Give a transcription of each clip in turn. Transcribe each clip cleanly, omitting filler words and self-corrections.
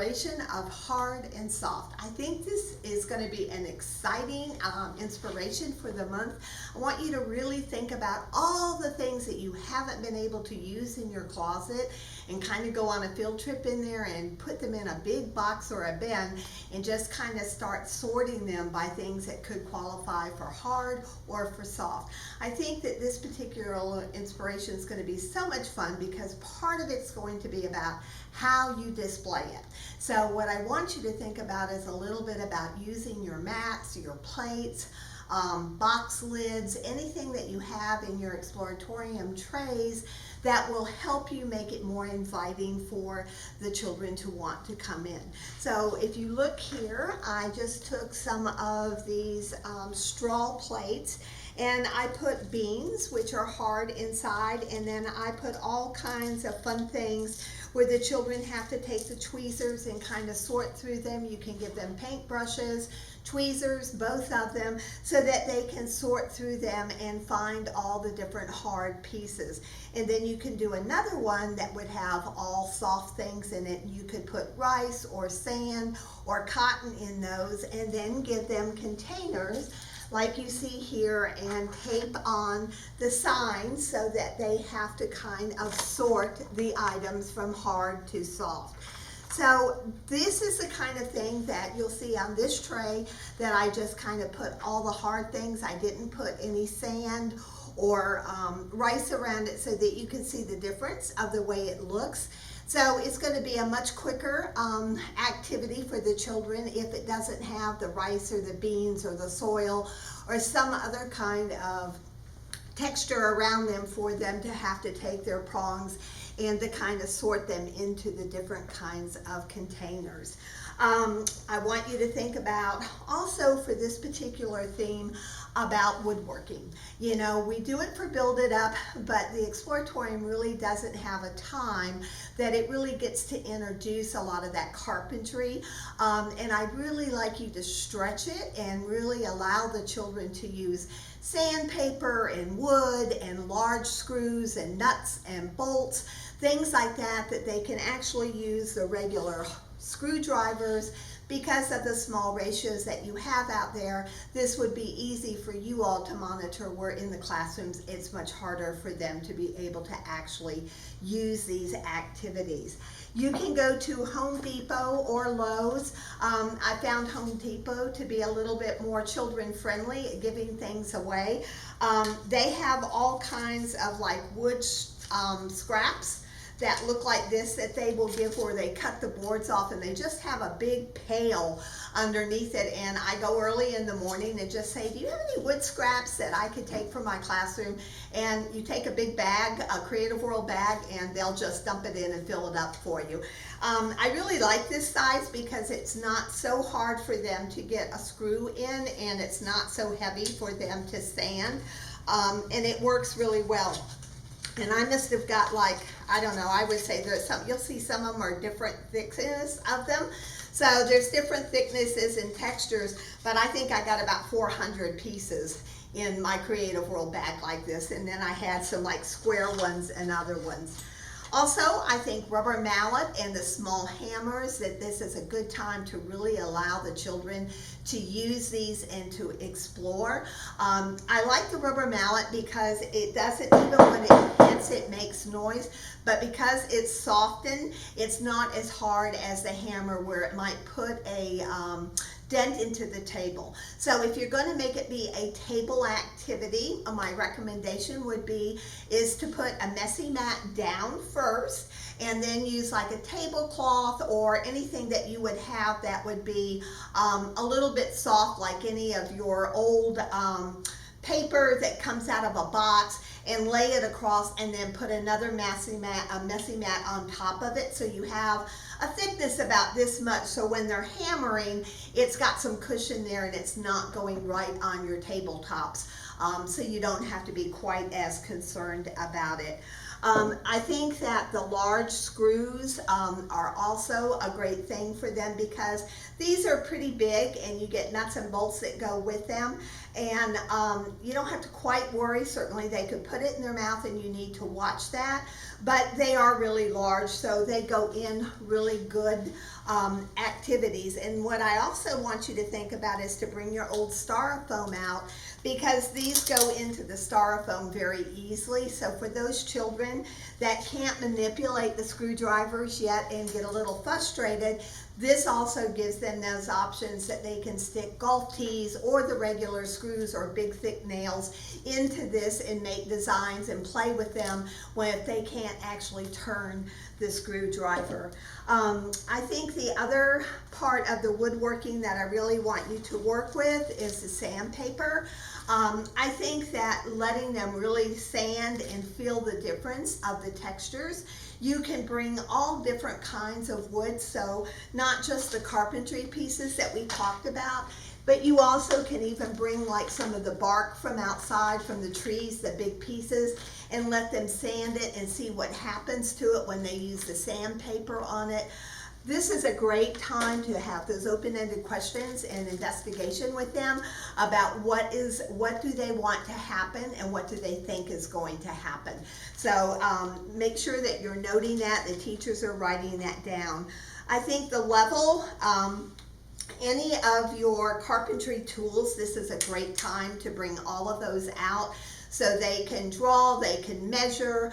exploration of hard and soft. I think this is going to be an exciting inspiration for the month. I want you to really think about all the things that you haven't been able to use in your closet and kind of go on a field trip in there and put them in a big box or a bin and just kind of start sorting them by things that could qualify for hard or for soft. I think that this particular inspiration is going to be so much fun because part of it's going to be about how you display it. So what I want you to think about is a little bit about using your mats, your plates, box lids, anything that you have in your Exploratorium trays that will help you make it more inviting for the children to want to come in. So if you look here, I just took some of these straw plates and I put beans, which are hard inside, and then I put all kinds of fun things where the children have to take the tweezers and kind of sort through them. You can give them paintbrushes, tweezers, both of them, so that they can sort through them and find all the different hard pieces. And then you can do another one that would have all soft things in it. You could put rice or sand or cotton in those and then give them containers like you see here and tape on the signs so that they have to kind of sort the items from hard to soft. So this is the kind of thing that you'll see on this tray that I just kind of put all the hard things. I didn't put any sand or rice around it so that you can see the difference of the way it looks. So it's going to be a much quicker activity for the children if it doesn't have the rice or the beans or the soil or some other kind of texture around them for them to have to take their prongs and to kind of sort them into the different kinds of containers. I want you to think about also for this particular theme about woodworking. You know, we do it for Build It Up, but the Exploratorium really doesn't have a time that it really gets to introduce a lot of that carpentry. And I'd really like you to stretch it and really allow the children to use sandpaper and wood and large screws and nuts and bolts, things like that, that they can actually use the regular screwdrivers. Because of the small ratios that you have out there, this would be easy for you all to monitor, where in the classrooms it's much harder for them to be able to actually use these activities. You can go to Home Depot or Lowe's. I found Home Depot to be a little bit more children friendly at giving things away. They have all kinds of like wood scraps that look like this that they will give where they cut the boards off and they just have a big pail underneath it. And I go early in the morning and just say, do you have any wood scraps that I could take from my classroom? And you take a big bag, a Creative World bag, and they'll just dump it in and fill it up for you. I really like this size because it's not so hard for them to get a screw in and it's not so heavy for them to sand. And it works really well. And I must have got like, I don't know, I would say there's some, you'll see some of them are different thickness of them. So there's different thicknesses and textures, but I think I got about 400 pieces in my Creative World bag like this. And then I had some like square ones and other ones. Also, I think rubber mallet and the small hammers, that this is a good time to really allow the children to use these and to explore. I like the rubber mallet because it doesn't, even when it hits, it makes noise, but because it's softened, it's not as hard as the hammer where it might put a dent into the table. So if you're going to make it be a table activity, my recommendation would be is to put a messy mat down first and then use like a tablecloth or anything that you would have that would be a little bit soft, like any of your old paper that comes out of a box, and lay it across and then put another messy mat on top of it, so you have a thickness about this much, so when they're hammering, it's got some cushion there and it's not going right on your tabletops, so you don't have to be quite as concerned about it. I think that the large screws are also a great thing for them because these are pretty big and you get nuts and bolts that go with them. And you don't have to quite worry. Certainly they could put it in their mouth and you need to watch that. But they are really large, so they go in really good activities. And what I also want you to think about is to bring your old styrofoam out, because these go into the styrofoam very easily. So for those children that can't manipulate the screwdrivers yet and get a little frustrated, this also gives them those options that they can stick golf tees or the regular screws or big thick nails into this and make designs and play with them when if they can't actually turn the screwdriver. I think the other part of the woodworking that I really want you to work with is the sandpaper. I think that letting them really sand and feel the difference of the textures. You can bring all different kinds of wood, so not just the carpentry pieces that we talked about, but you also can even bring like some of the bark from outside from the trees, the big pieces, and let them sand it and see what happens to it when they use the sandpaper on it. This is a great time to have those open-ended questions and investigation with them about what do they want to happen and what do they think is going to happen. So make sure that you're noting that, the teachers are writing that down. I think the level, any of your carpentry tools, this is a great time to bring all of those out. So they can draw, they can measure.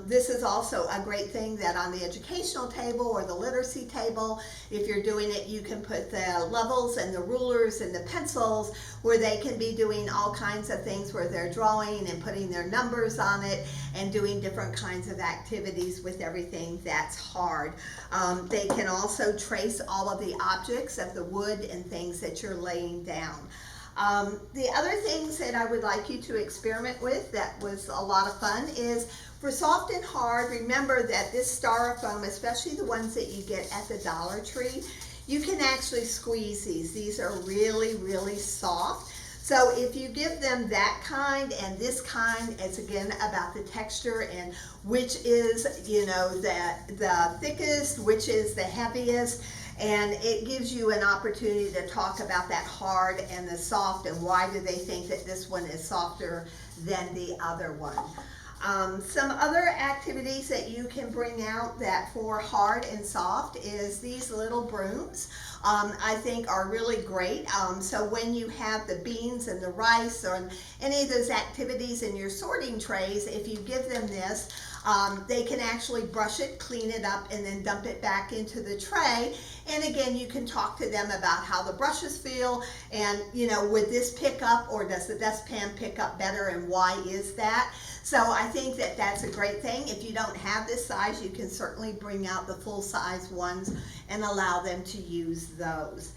This is also a great thing that on the educational table or the literacy table, if you're doing it, you can put the levels and the rulers and the pencils where they can be doing all kinds of things where they're drawing and putting their numbers on it and doing different kinds of activities with everything that's hard. They can also trace all of the objects of the wood and things that you're laying down. The other things that I would like you to experiment with that was a lot of fun is for soft and hard, remember that this styrofoam, especially the ones that you get at the Dollar Tree, you can actually squeeze these. These are really, really soft. So if you give them that kind and this kind, it's again about the texture and which is, you know, the thickest, which is the heaviest. And it gives you an opportunity to talk about that hard and the soft and why do they think that this one is softer than the other one. Some other activities that you can bring out that for hard and soft is these little brooms. I think are really great. So when you have the beans and the rice or any of those activities in your sorting trays, if you give them this, they can actually brush it, clean it up, and then dump it back into the tray. And again, you can talk to them about how the brushes feel and, you know, would this pick up or does the dustpan pick up better and why is that? So I think that that's a great thing. If you don't have this size, you can certainly bring out the full size ones and allow them to use those.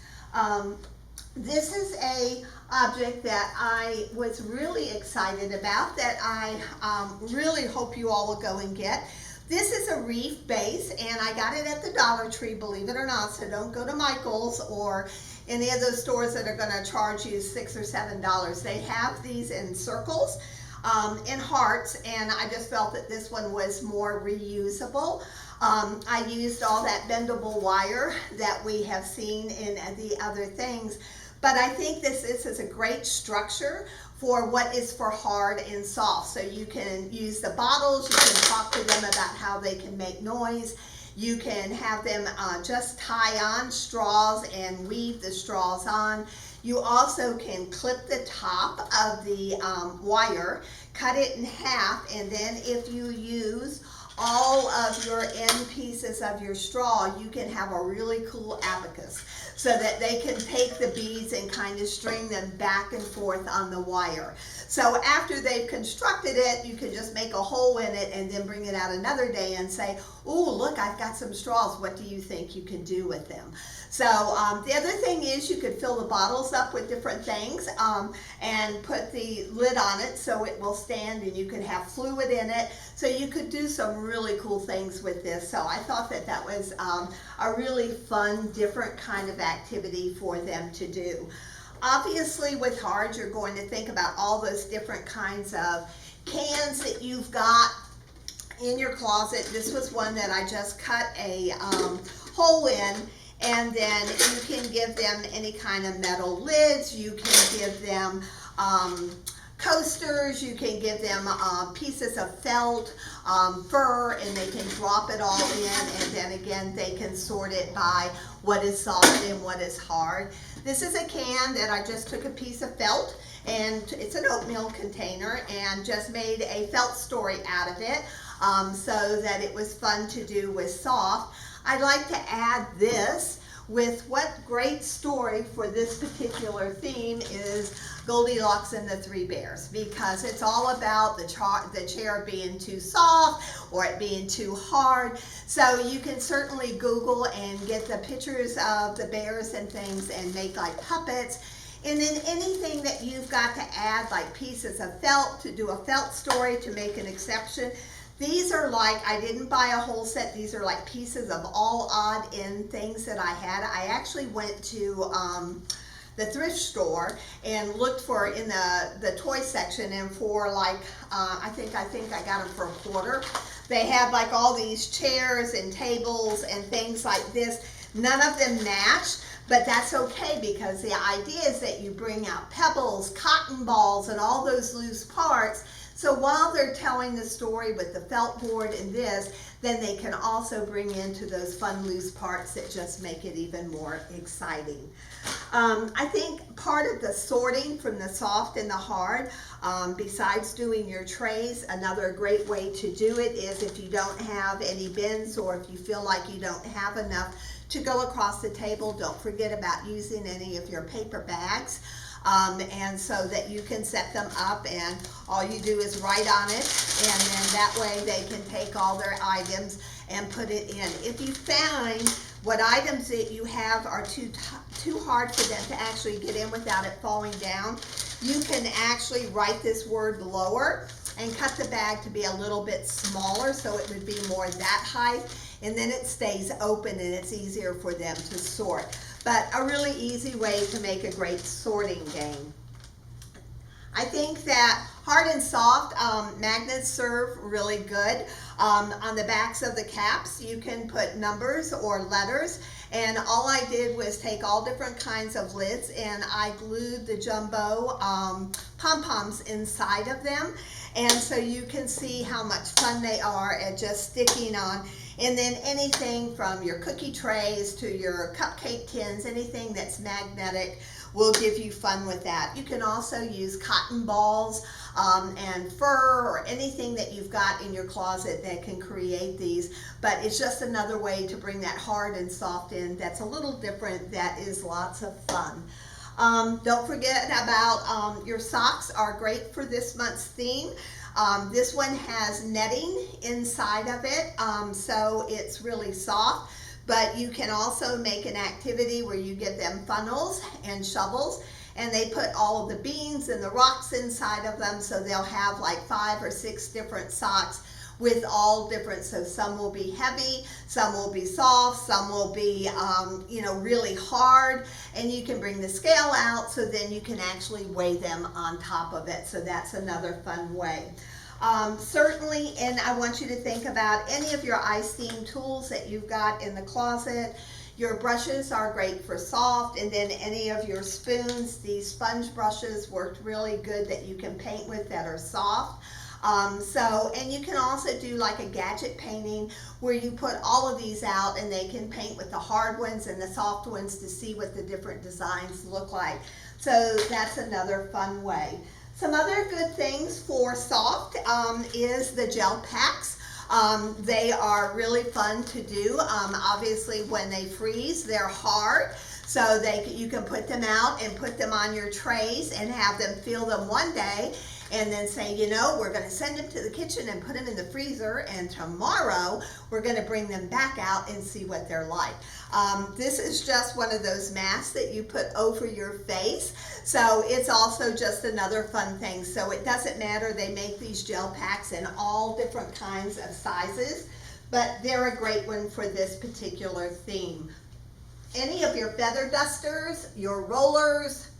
This is a object that I was really excited about that I really hope you all will go and get. This is a reef base and I got it at the Dollar Tree, believe it or not, so don't go to Michael's or any of those stores that are going to charge you $6 or $7. They have these in circles and hearts, and I just felt that this one was more reusable. I used all that bendable wire that we have seen in the other things, but I think this is a great structure for what is for hard and soft. So you can use the bottles, you can talk to them about how they can make noise. You can have them just tie on straws and weave the straws on. You also can clip the top of the wire, cut it in half, and then if you use all of your end pieces of your straw, you can have a really cool abacus so that they can take the beads and kind of string them back and forth on the wire. So after they've constructed it, you can just make a hole in it and then bring it out another day and say, oh, look, I've got some straws. What do you think you can do with them? So the other thing is you could fill the bottles up with different things and put the lid on it so it will stand, and you could have fluid in it. So you could do some really cool things with this. So I thought that that was a really fun, different kind of activity for them to do. Obviously with hard, you're going to think about all those different kinds of cans that you've got in your closet. This was one that I just cut a hole in, and then you can give them any kind of metal lids. You can give them coasters. You can give them pieces of felt, fur, and they can drop it all in, and then again they can sort it by what is soft and what is hard. This is a can that I just took a piece of felt, and it's an oatmeal container, and just made a felt story out of it, so that it was fun to do with soft. I'd like to add this with what great story for this particular theme is Goldilocks and the Three Bears, because it's all about the chair being too soft or it being too hard. So you can certainly Google and get the pictures of the bears and things and make like puppets. And then anything that you've got to add, like pieces of felt, to do a felt story, to make an exception. These are like, I didn't buy a whole set. These are like pieces of all odd end things that I had. I actually went to the thrift store and looked for in the toy section, and for like, I think I got them for $1. They had like all these chairs and tables and things like this. None of them matched. But that's okay, because the idea is that you bring out pebbles, cotton balls, and all those loose parts. So while they're telling the story with the felt board and this, then they can also bring into those fun loose parts that just make it even more exciting. I think part of the sorting from the soft and the hard, besides doing your trays, another great way to do it is if you don't have any bins, or if you feel like you don't have enough to go across the table, don't forget about using any of your paper bags, and so that you can set them up, and all you do is write on it, and then that way they can take all their items and put it in. If you find what items that you have are too hard for them to actually get in without it falling down, you can actually write this word lower and cut the bag to be a little bit smaller, so it would be more that height, and then it stays open and it's easier for them to sort. But a really easy way to make a great sorting game. I think that hard and soft magnets serve really good. On the backs of the caps, you can put numbers or letters, and all I did was take all different kinds of lids and I glued the jumbo pom-poms inside of them, and so you can see how much fun they are at just sticking on. And then anything from your cookie trays to your cupcake tins, anything that's magnetic will give you fun with that. You can also use cotton balls and fur, or anything that you've got in your closet that can create these, but it's just another way to bring that hard and soft in that's a little different, that is lots of fun. Don't forget about your socks are great for this month's theme. This one has netting inside of it, so it's really soft, but you can also make an activity where you give them funnels and shovels, and they put all of the beans and the rocks inside of them, so they'll have like 5 or 6 different socks with all different, so some will be heavy, some will be soft, some will be really hard, and you can bring the scale out so then you can actually weigh them on top of it. So that's another fun way. Certainly, and I want you to think about any of your icing tools that you've got in the closet. Your brushes are great for soft, and then any of your spoons, these sponge brushes worked really good that you can paint with that are soft. And you can also do like a gadget painting where you put all of these out and they can paint with the hard ones and the soft ones to see what the different designs look like. So that's another fun way. Some other good things for soft is the gel packs. They are really fun to do. Obviously when they freeze, they're hard. So you can put them out and put them on your trays and have them feel them one day, and then say, we're going to send them to the kitchen and put them in the freezer, and tomorrow we're going to bring them back out and see what they're like. This is just one of those masks that you put over your face, so it's also just another fun thing. So it doesn't matter, they make these gel packs in all different kinds of sizes, but they're a great one for this particular theme. Any of your feather dusters, your rollers,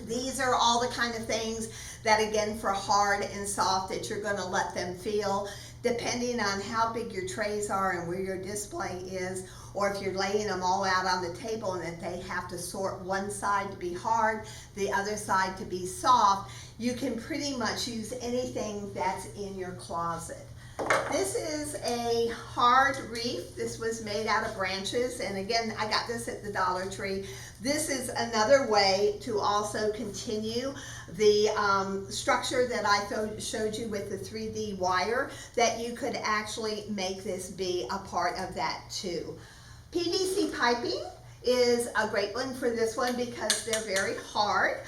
these are all the kind of things that, again, for hard and soft, that you're going to let them feel. depending on how big your trays are and where your display is, or if you're laying them all out on the table and that they have to sort one side to be hard, the other side to be soft, you can pretty much use anything that's in your closet. This is a hard wreath. This was made out of branches, and again, I got this at the Dollar Tree. This is another way to also continue the structure that I showed you with the 3D wire, that you could actually make this be a part of that too. PVC piping is a great one for this one because they're very hard.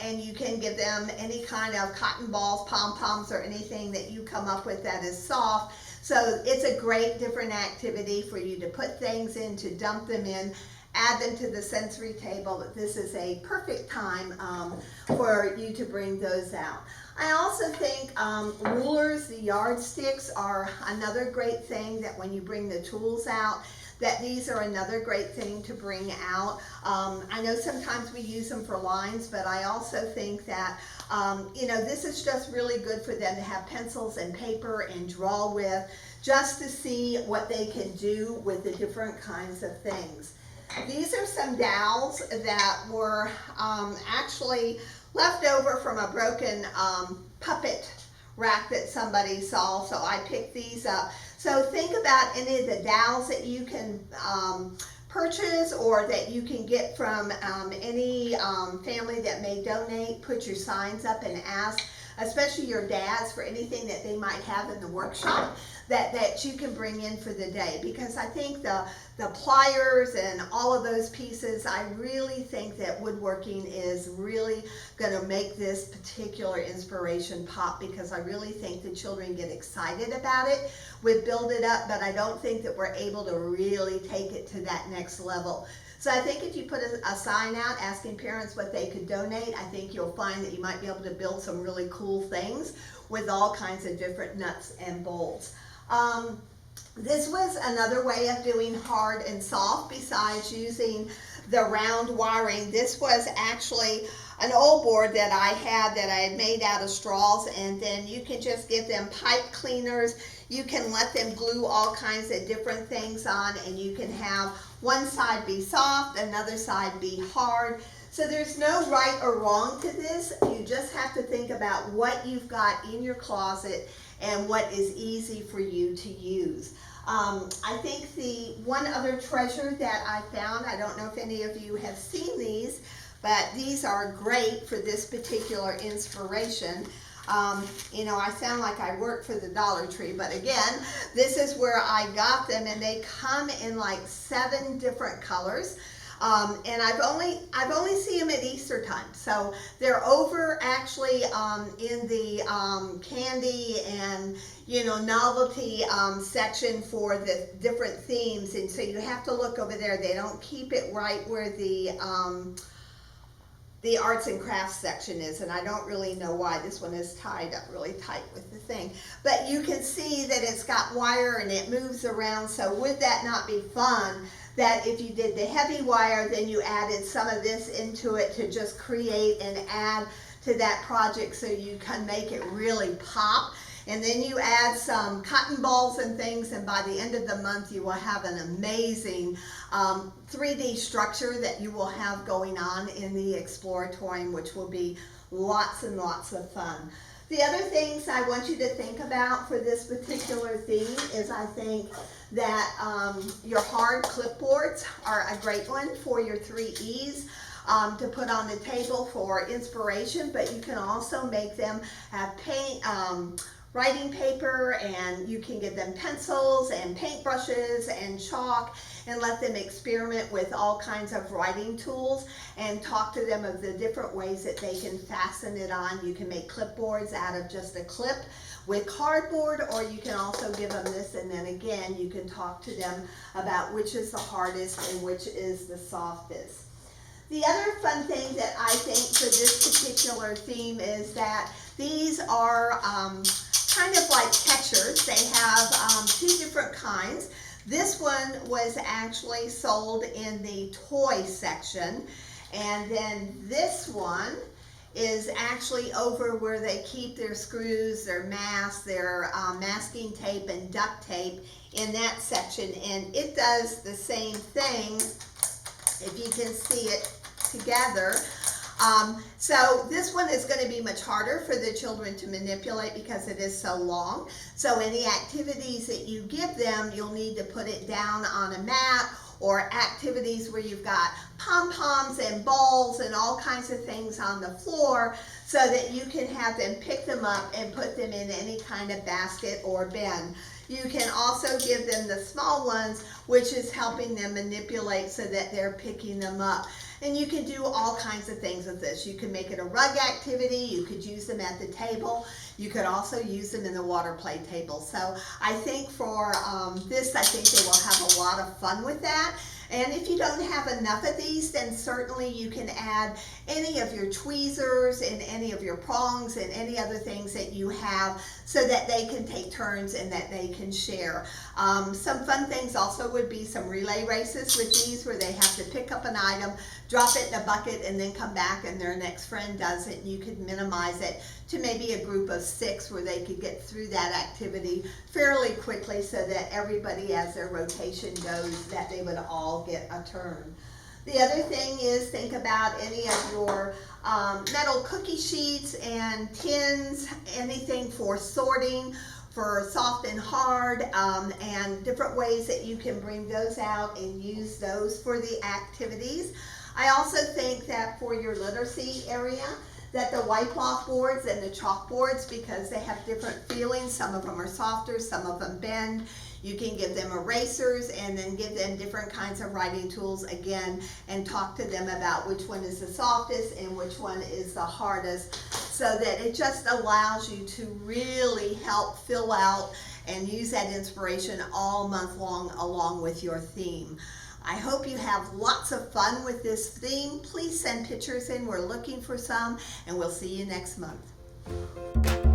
And you can give them any kind of cotton balls, pom-poms, or anything that you come up with that is soft. So it's a great different activity for you to put things in, to dump them in, add them to the sensory table. But this is a perfect time for you to bring those out. I also think rulers, the yardsticks, are another great thing that when you bring the tools out, that these are another great thing to bring out. I know sometimes we use them for lines, but I also think that, this is just really good for them to have pencils and paper and draw with, just to see what they can do with the different kinds of things. These are some dowels that were actually left over from a broken puppet rack that somebody saw, so I picked these up. So think about any of the dowels that you can purchase or that you can get from any family that may donate. Put your signs up and ask, especially your dads, for anything that they might have in the workshop that you can bring in for the day. Because I think the pliers and all of those pieces, I really think that woodworking is really going to make this particular inspiration pop, because I really think the children get excited about it. We build it up, but I don't think that we're able to really take it to that next level. So I think if you put a sign out asking parents what they could donate, I think you'll find that you might be able to build some really cool things with all kinds of different nuts and bolts. This was another way of doing hard and soft besides using the round wiring. This was actually an old board that I had made out of straws, and then you can just give them pipe cleaners. You can let them glue all kinds of different things on, and you can have one side be soft, another side be hard. So there's no right or wrong to this. You just have to think about what you've got in your closet and what is easy for you to use. I think the one other treasure that I found, I don't know if any of you have seen these, but these are great for this particular inspiration. I sound like I work for the Dollar Tree, but again, this is where I got them, and they come in like 7 different colors. And I've only seen them at Easter time, so they're over actually in the candy and novelty section for the different themes, and so you have to look over there. They don't keep it right where the arts and crafts section is, and I don't really know why. This one is tied up really tight with the thing, but you can see that it's got wire and it moves around. So would that not be fun, that if you did the heavy wire, then you added some of this into it to just create and add to that project so you can make it really pop. And then you add some cotton balls and things, and by the end of the month you will have an amazing 3D structure that you will have going on in the Exploratorium, which will be lots and lots of fun. The other things I want you to think about for this particular theme is, I think that your hard clipboards are a great one for your 3 E's. To put on the table for inspiration, but you can also make them have paint, writing paper, and you can give them pencils and paintbrushes and chalk, and let them experiment with all kinds of writing tools and talk to them of the different ways that they can fasten it on. You can make clipboards out of just a clip with cardboard, or you can also give them this, and then again you can talk to them about which is the hardest and which is the softest. The other fun thing that I think for this particular theme is that these are kind of like catchers. They have 2 different kinds. This one was actually sold in the toy section, and then this one is actually over where they keep their screws, their masks, their masking tape and duct tape in that section, and it does the same thing, if you can see it together. So this one is going to be much harder for the children to manipulate because it is so long. So any activities that you give them, you'll need to put it down on a mat, or activities where you've got pom-poms and balls and all kinds of things on the floor, so that you can have them pick them up and put them in any kind of basket or bin. You can also give them the small ones, which is helping them manipulate so that they're picking them up. And you can do all kinds of things with this. You can make it a rug activity. You could use them at the table. You could also use them in the water play table. So I think for this, I think they will have a lot of fun with that. And if you don't have enough of these, then certainly you can add any of your tweezers and any of your prongs and any other things that you have, so that they can take turns and that they can share. Some fun things also would be some relay races with these, where they have to pick up an item, drop it in a bucket, and then come back and their next friend does it. And you could minimize it to maybe a group of 6, where they could get through that activity fairly quickly, so that everybody, as their rotation goes, that they would all get a turn. The other thing is, think about any of your metal cookie sheets and tins, anything for sorting, for soft and hard, and different ways that you can bring those out and use those for the activities. I also think that for your literacy area, that the white block boards and the chalkboards, because they have different feelings, some of them are softer, some of them bend. You can give them erasers, and then give them different kinds of writing tools again, and talk to them about which one is the softest and which one is the hardest, so that it just allows you to really help fill out and use that inspiration all month long along with your theme. I hope you have lots of fun with this theme. Please send pictures in. We're looking for some, and we'll see you next month.